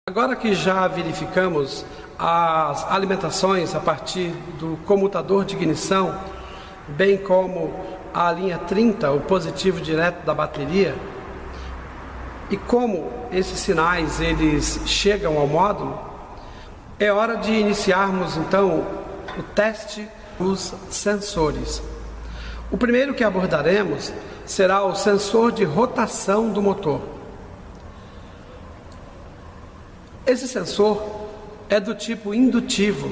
Agora que já verificamos as alimentações a partir do comutador de ignição, bem como a linha 30, o positivo direto da bateria, e como esses sinais eles chegam ao módulo, é hora de iniciarmos então o teste dos sensores. O primeiro que abordaremos será o sensor de rotação do motor. Esse sensor é do tipo indutivo,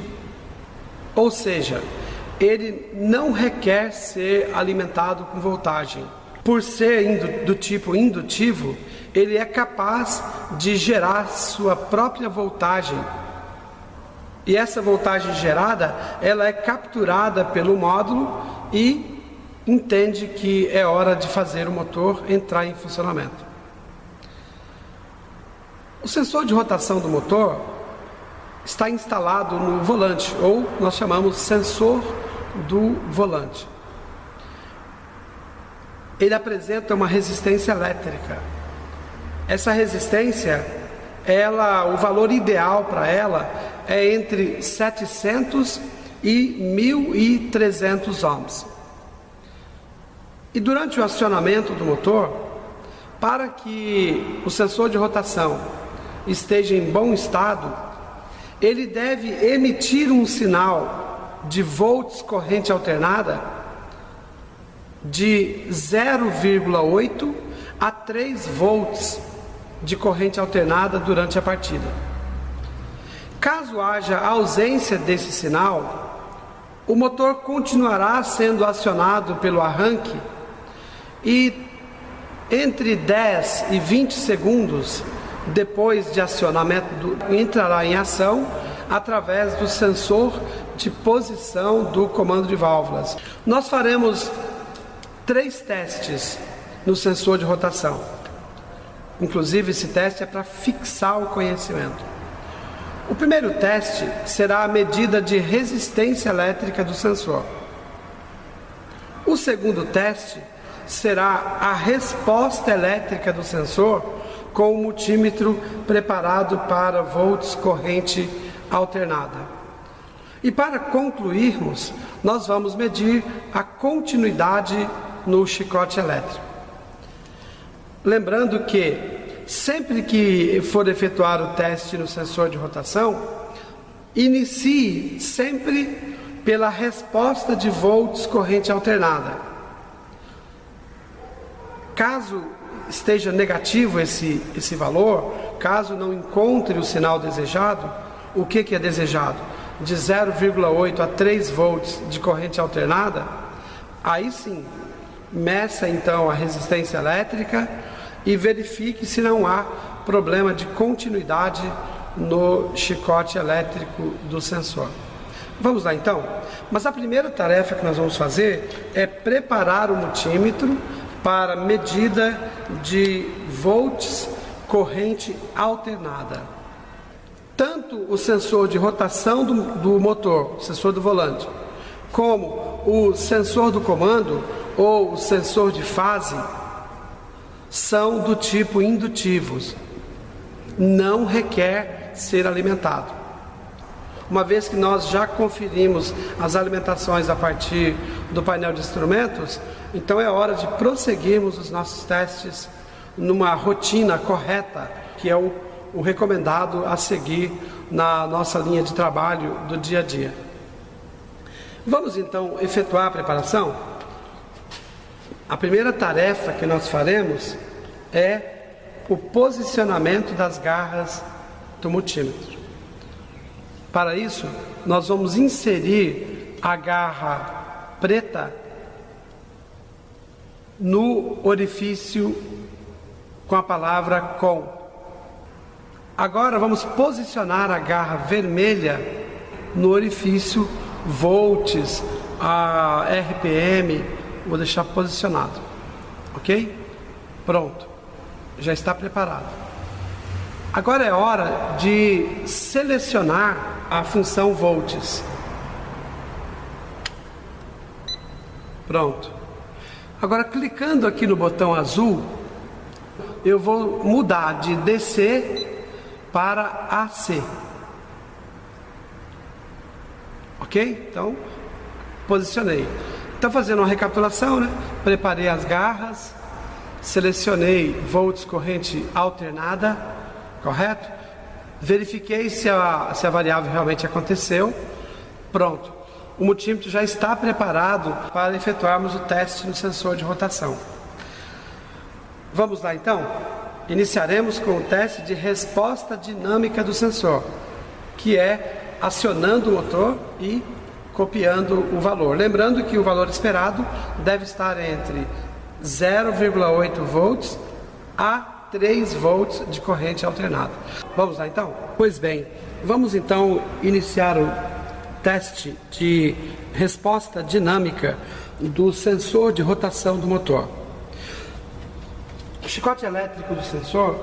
ou seja, ele não requer ser alimentado com voltagem. Por ser do tipo indutivo, ele é capaz de gerar sua própria voltagem. E essa voltagem gerada, ela é capturada pelo módulo e entende que é hora de fazer o motor entrar em funcionamento. O sensor de rotação do motor está instalado no volante, ou nós chamamos sensor do volante. Ele apresenta uma resistência elétrica. Essa resistência, o valor ideal para ela é entre 700 e 1.300 ohms. E durante o acionamento do motor, para que o sensor de rotação esteja em bom estado, ele deve emitir um sinal de volts corrente alternada de 0,8 a 3 volts de corrente alternada durante a partida. Caso haja ausência desse sinal, o motor continuará sendo acionado pelo arranque e entre 10 e 20 segundos depois de acionamento, entrará em ação através do sensor de posição do comando de válvulas. Nós faremos 3 testes no sensor de rotação. Inclusive, esse teste é para fixar o conhecimento. O primeiro teste será a medida de resistência elétrica do sensor. O segundo teste será a resposta elétrica do sensor com o multímetro preparado para volts corrente alternada. E para concluirmos, nós vamos medir a continuidade no chicote elétrico. Lembrando que sempre que for efetuar o teste no sensor de rotação, inicie sempre pela resposta de volts corrente alternada. Caso esteja negativo esse valor, caso não encontre o sinal desejado, o que é desejado? De 0,8 a 3 volts de corrente alternada, aí sim, meça então a resistência elétrica e verifique se não há problema de continuidade no chicote elétrico do sensor. Vamos lá então? Mas a primeira tarefa que nós vamos fazer é preparar o multímetro para medida de volts corrente alternada. Tanto o sensor de rotação do motor, o sensor do volante, como o sensor do comando ou o sensor de fase são do tipo indutivos. Não requer ser alimentado. Uma vez que nós já conferimos as alimentações a partir do painel de instrumentos, então é hora de prosseguirmos os nossos testes numa rotina correta, que é o recomendado a seguir na nossa linha de trabalho do dia a dia. Vamos então efetuar a preparação? A primeira tarefa que nós faremos é o posicionamento das garras do multímetro. Para isso, nós vamos inserir a garra preta no orifício com a palavra com. Agora vamos posicionar a garra vermelha no orifício volts, a RPM, vou deixar posicionado, ok? Pronto, já está preparado. Agora é hora de selecionar a função volts. Pronto. Agora, clicando aqui no botão azul, eu vou mudar de DC para AC. Ok? Então, posicionei. Então, fazendo uma recapitulação, né? Preparei as garras, selecionei volts corrente alternada, correto? Verifiquei se a variável realmente aconteceu. Pronto. O multímetro já está preparado para efetuarmos o teste no sensor de rotação. Vamos lá então? Iniciaremos com o teste de resposta dinâmica do sensor, que é acionando o motor e copiando o valor. Lembrando que o valor esperado deve estar entre 0,8 volts a 3 volts de corrente alternada. Vamos lá então? Pois bem, vamos então iniciar o teste de resposta dinâmica do sensor de rotação do motor. O chicote elétrico do sensor,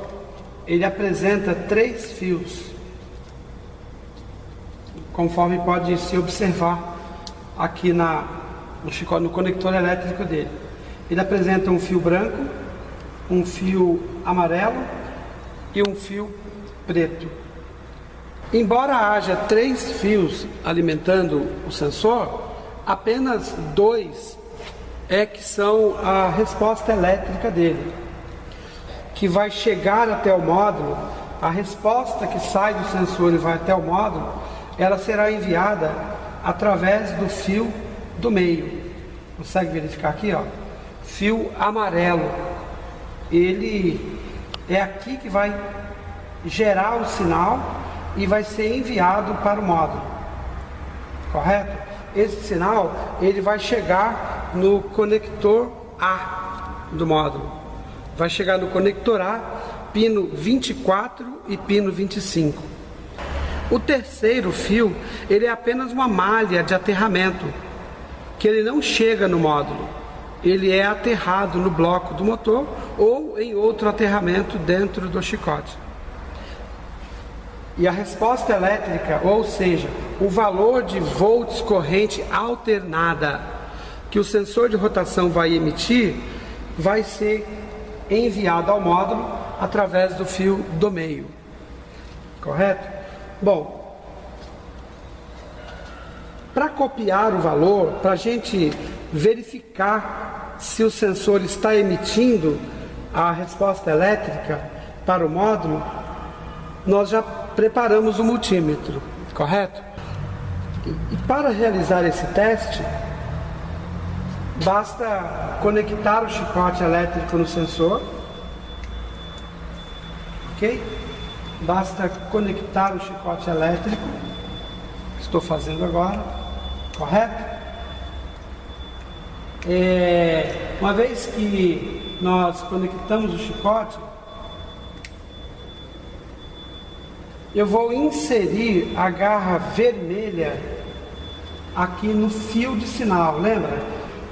ele apresenta 3 fios, conforme pode se observar aqui no conector elétrico dele. Ele apresenta um fio branco, um fio amarelo e um fio preto. Embora haja 3 fios alimentando o sensor, apenas 2 é que são a resposta elétrica dele, que vai chegar até o módulo. A resposta que sai do sensor e vai até o módulo, ela será enviada através do fio do meio. Consegue verificar aqui, ó? Fio amarelo. Ele é aqui que vai gerar o sinal e vai ser enviado para o módulo. Correto? Esse sinal, ele vai chegar no conector A do módulo. Vai chegar no conector A, pino 24 e pino 25. O terceiro fio, ele é apenas uma malha de aterramento, que ele não chega no módulo. Ele é aterrado no bloco do motor ou em outro aterramento dentro do chicote. E a resposta elétrica, ou seja, o valor de volts corrente alternada que o sensor de rotação vai emitir, vai ser enviado ao módulo através do fio do meio. Correto? Bom, para copiar o valor, para a gente verificar se o sensor está emitindo a resposta elétrica para o módulo, nós já preparamos o multímetro, correto? E para realizar esse teste, basta conectar o chicote elétrico no sensor, ok? Basta conectar o chicote elétrico, que estou fazendo agora, correto? Uma vez que nós conectamos o chicote, eu vou inserir a garra vermelha aqui no fio de sinal, lembra?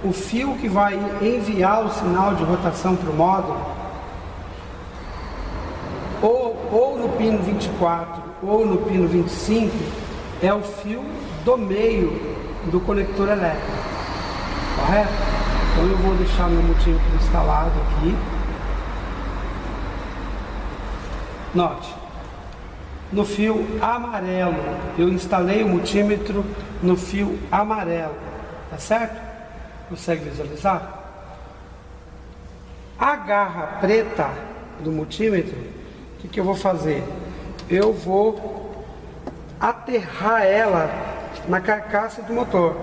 O fio que vai enviar o sinal de rotação para o módulo, ou no pino 24 ou no pino 25, é o fio do meio do conector elétrico, correto? Então eu vou deixar meu multímetro instalado aqui. Note, no fio amarelo, eu instalei o multímetro no fio amarelo, tá certo? Consegue visualizar? A garra preta do multímetro, o que eu vou fazer? Eu vou aterrar ela na carcaça do motor.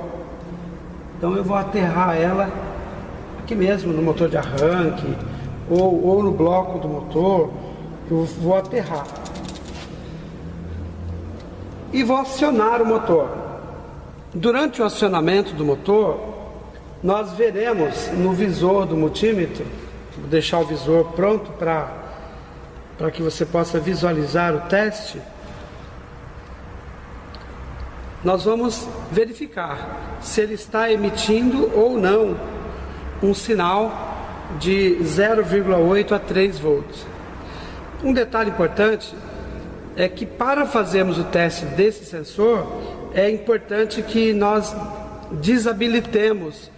Então eu vou aterrar ela aqui mesmo, no motor de arranque, ou no bloco do motor. Eu vou aterrar. E vou acionar o motor. Durante o acionamento do motor, nós veremos no visor do multímetro, vou deixar o visor pronto para que você possa visualizar o teste. Nós vamos verificar se ele está emitindo ou não um sinal de 0,8 a 3 volts. Um detalhe importante é que para fazermos o teste desse sensor, é importante que nós desabilitemos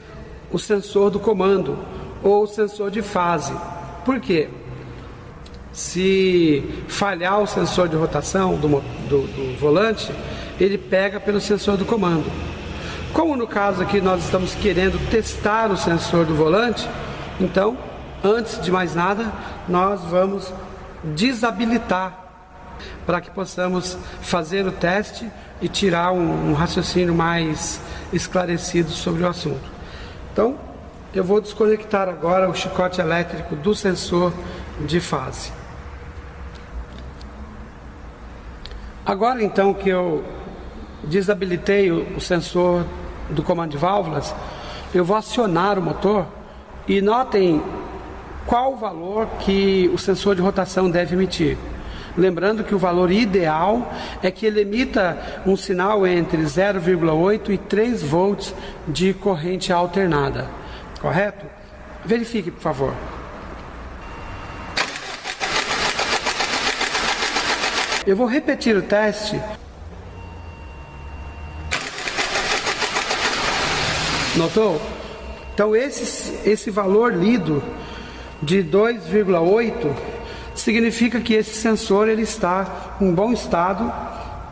o sensor do comando ou o sensor de fase. Por quê? Se falhar o sensor de rotação do volante, ele pega pelo sensor do comando. Como no caso aqui nós estamos querendo testar o sensor do volante, então, antes de mais nada, nós vamos desabilitar para que possamos fazer o teste e tirar um raciocínio mais esclarecido sobre o assunto. Então, eu vou desconectar agora o chicote elétrico do sensor de fase. Agora então que eu desabilitei o sensor do comando de válvulas, eu vou acionar o motor e notem qual o valor que o sensor de rotação deve emitir. Lembrando que o valor ideal é que ele emita um sinal entre 0,8 e 3 volts de corrente alternada. Correto? Verifique, por favor. Eu vou repetir o teste. Notou? Então esse valor lido de 2,8 significa que esse sensor ele está em bom estado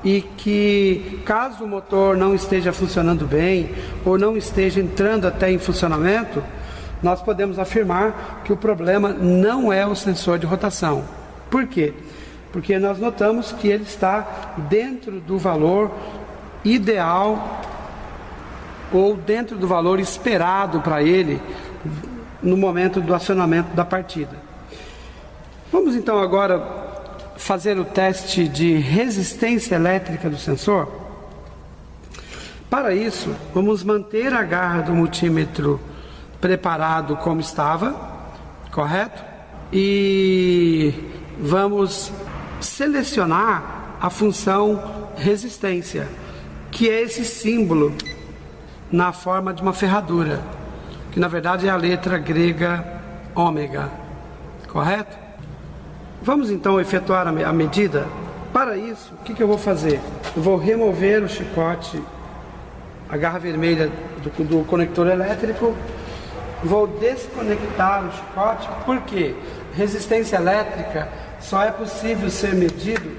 e que caso o motor não esteja funcionando bem ou não esteja entrando até em funcionamento, nós podemos afirmar que o problema não é o sensor de rotação. Por quê? Porque nós notamos que ele está dentro do valor ideal ou dentro do valor esperado para ele no momento do acionamento da partida. Vamos então agora fazer o teste de resistência elétrica do sensor. Para isso, vamos manter a garra do multímetro preparado como estava, correto? E vamos selecionar a função resistência, que é esse símbolo na forma de uma ferradura, que na verdade é a letra grega ômega, correto? Vamos então efetuar a medida. Para isso, o que eu vou fazer? Eu vou remover o chicote, a garra vermelha do conector elétrico, vou desconectar o chicote, porque resistência elétrica só é possível ser medido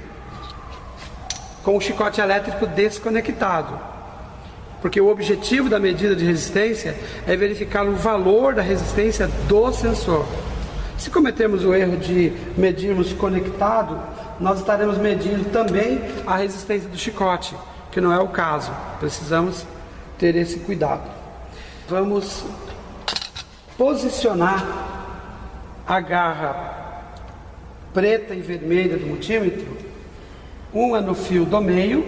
com o chicote elétrico desconectado. Porque o objetivo da medida de resistência é verificar o valor da resistência do sensor. Se cometermos o erro de medirmos conectado, nós estaremos medindo também a resistência do chicote, que não é o caso. Precisamos ter esse cuidado. Vamos posicionar a garra preta e vermelha do multímetro, uma no fio do meio,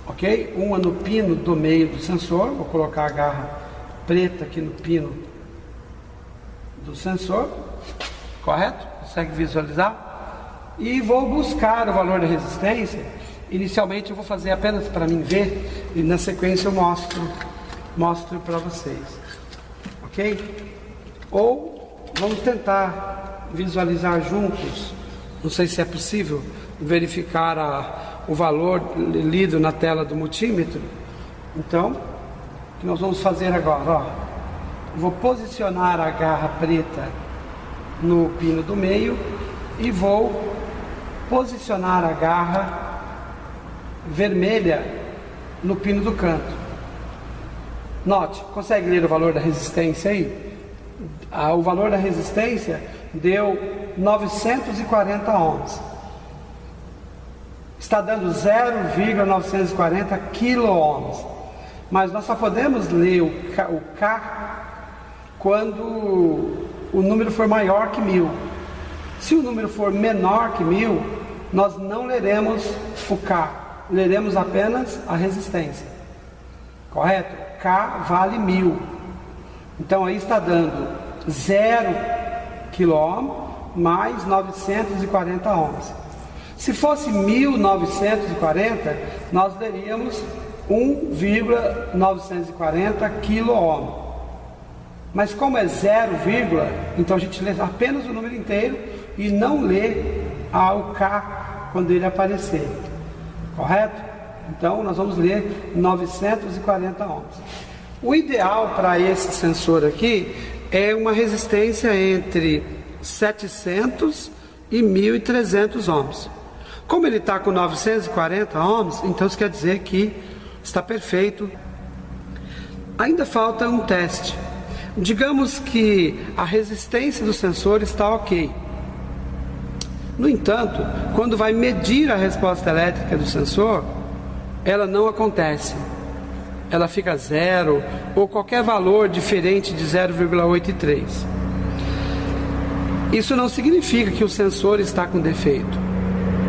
ok? Uma no pino do meio do sensor. Vou colocar a garra preta aqui no pino do sensor, correto? Consegue visualizar? E vou buscar o valor da resistência. Inicialmente eu vou fazer apenas para mim ver e na sequência eu mostro para vocês, ok? Ou vamos tentar visualizar juntos. Não sei se é possível verificar o valor lido na tela do multímetro. Então, o que nós vamos fazer agora? Ó, vou posicionar a garra preta no pino do meio e vou posicionar a garra vermelha no pino do canto. Note, consegue ler o valor da resistência aí? O valor da resistência deu 940 ohms. Está dando 0,940 kilo-ohms. Mas nós só podemos ler o K quando o número for maior que 1000. Se o número for menor que 1000, nós não leremos o K, leremos apenas a resistência. Correto? K vale 1000. Então aí está dando 0 kΩ mais 940 ohms. Se fosse 1940, nós leríamos 1,940 kΩ. Mas como é 0, então a gente lê apenas o número inteiro e não lê o K quando ele aparecer. Correto? Então nós vamos ler 940 ohms. O ideal para esse sensor aqui é uma resistência entre 700 e 1.300 ohms. Como ele está com 940 ohms, então isso quer dizer que está perfeito. Ainda falta um teste. Digamos que a resistência do sensor está ok. No entanto, quando vai medir a resposta elétrica do sensor, ela não acontece. Ela fica zero ou qualquer valor diferente de 0,83. Isso não significa que o sensor está com defeito,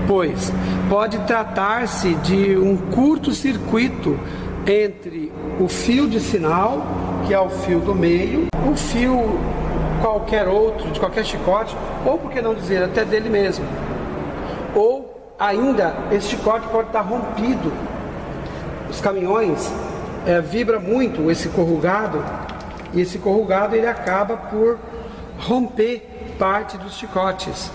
pois pode tratar-se de um curto-circuito entre o fio de sinal, que é o fio do meio, o fio qualquer outro, de qualquer chicote, ou por que não dizer, até dele mesmo. Ou ainda, esse chicote pode estar rompido. Os caminhões vibra muito esse corrugado, e esse corrugado ele acaba por romper parte dos chicotes.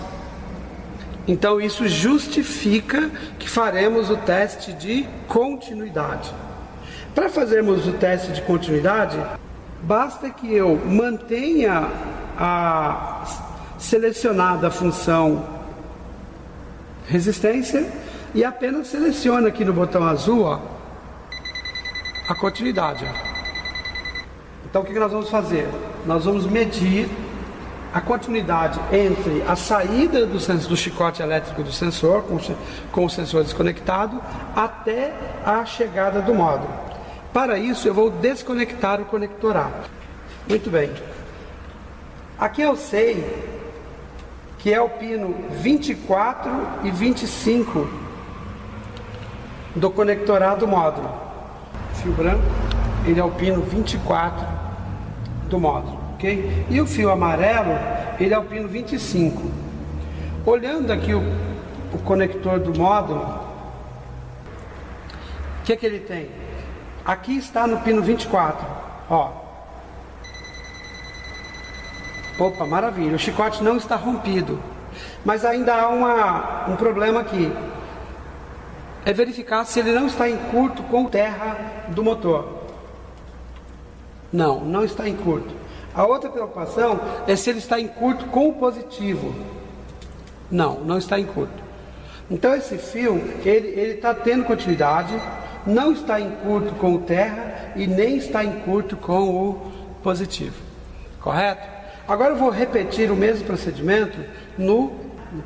Então isso justifica que faremos o teste de continuidade. Para fazermos o teste de continuidade, basta que eu mantenha selecionada a função resistência e apenas selecione aqui no botão azul, ó, a continuidade. Então o que nós vamos fazer? Nós vamos medir a continuidade entre a saída do chicote elétrico do sensor, com o sensor desconectado, até a chegada do módulo. Para isso eu vou desconectar o conector A. Muito bem. Aqui eu sei que é o pino 24 e 25 do conector A do módulo. O fio branco, ele é o pino 24 do módulo, ok? E o fio amarelo, ele é o pino 25. Olhando aqui o conector do módulo, o que ele tem? Aqui está no pino 24, ó. Opa, maravilha, o chicote não está rompido, mas ainda há um problema aqui. É verificar se ele não está em curto com terra do motor. Não, não está em curto. A outra preocupação é se ele está em curto com o positivo. Não, não está em curto. Então esse fio, ele está tendo continuidade, não está em curto com o terra e nem está em curto com o positivo. Correto? Agora eu vou repetir o mesmo procedimento no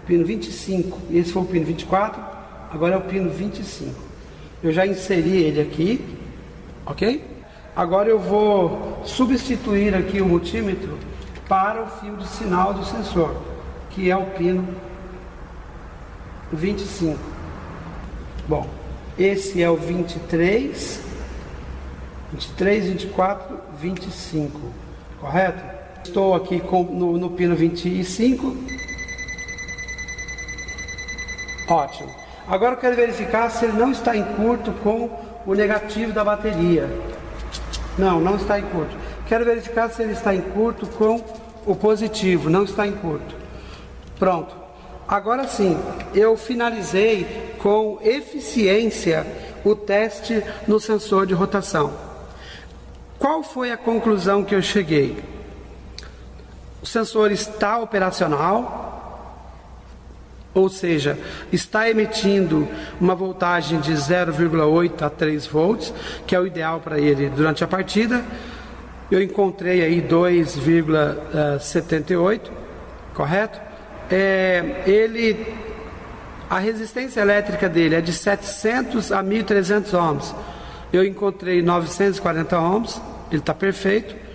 pino 25. Esse foi o pino 24, agora é o pino 25. Eu já inseri ele aqui, ok? Agora eu vou substituir aqui o multímetro para o fio de sinal do sensor, que é o pino 25. Bom, esse é o 23, 24, 25, correto? Estou aqui no pino 25. Ótimo. Agora eu quero verificar se ele não está em curto com o negativo da bateria. Não, não está em curto. Quero verificar se ele está em curto com o positivo. Não está em curto. Pronto. Agora sim, eu finalizei com eficiência o teste no sensor de rotação. Qual foi a conclusão que eu cheguei? O sensor está operacional, ou seja, está emitindo uma voltagem de 0,8 a 3 volts, que é o ideal para ele durante a partida. Eu encontrei aí 2,78, correto? A resistência elétrica dele é de 700 a 1.300 ohms. Eu encontrei 940 ohms, ele está perfeito.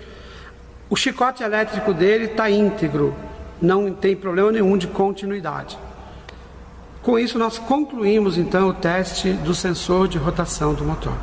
O chicote elétrico dele está íntegro, não tem problema nenhum de continuidade. Com isso nós concluímos então o teste do sensor de rotação do motor.